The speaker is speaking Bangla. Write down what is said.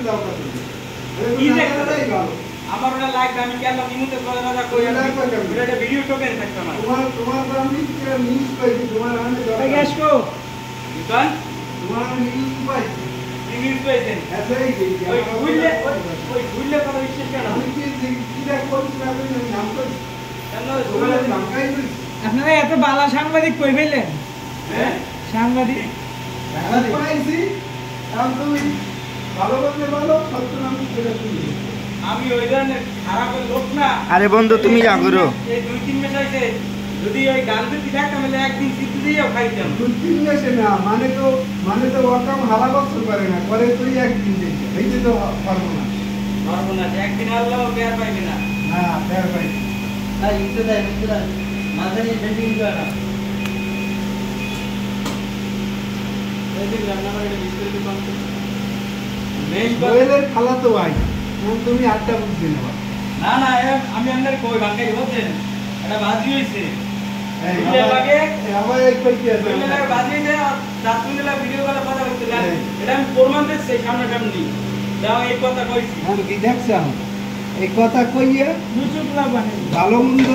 দাও কত কি দেখতেই ভালো আমার ওটা লাগবে আমি কেন নিমুতে করে না কই এটা ভিডিও টোকেন থাকতো না তোমার আমি নিউজ পাইছি তোমার আমি এই গ্যাসকো দোকান তোমার আমি নিউজ পাইছি নিউজ পাইছেন এসেই কি ওই ভুললে কথা বিশ্বাস কেন আমি কি দেখ করছি না আমি নাম করি কেন তোমার আমি নাম কাই করি আপনারা এত বালা সাংবাদিক কই পেলেন হ্যাঁ সাংবাদিক পাইছি কারণ তুমি ভালো বলতে ভালো সত্য নাম করে তুমি আমি ওই ধরনের খারাপের লোক না আরে বন্ধু তুমি যা করো এই 2-3 মাস হইছে যদি ওই গাল দিতে থাকতাম তাহলে একদিন সিদ্ধি দিয়েও খাইতাম দুই মাসে না মানে তো ওরকম হারা বছর করে না করে তুই একদিন দেখি এইটা তো পারবো না পারবো না যে একদিন আল্লাহ বের পাইবে না হ্যাঁ ফের ভাই আর ইতে দেয় মিত্রা মাথা নিয়ে সেটিং করে না এই যে রান্না করে বিস্কুট দোকান মেইন দোয়েলের খালা তো ভাই তুমি আড্ডা বুঝতে নেবা না না আমি আপনার কই বাঙ্গাই হচ্ছেন এটা বাজি হইছে এই বুঝলে লাগে আবার এক পাই কি আছে বুঝলে লাগে বাজি দে আর 7 মিনিট ভিডিও কলে কথা বলতে লাগে এটা আমি প্রমাণ দিচ্ছি সামনাসামনি দাও এই কথা কইছি আর কি দেখছ এই কথা কইয়া দুচুকলা বানাই ভালো মন্দ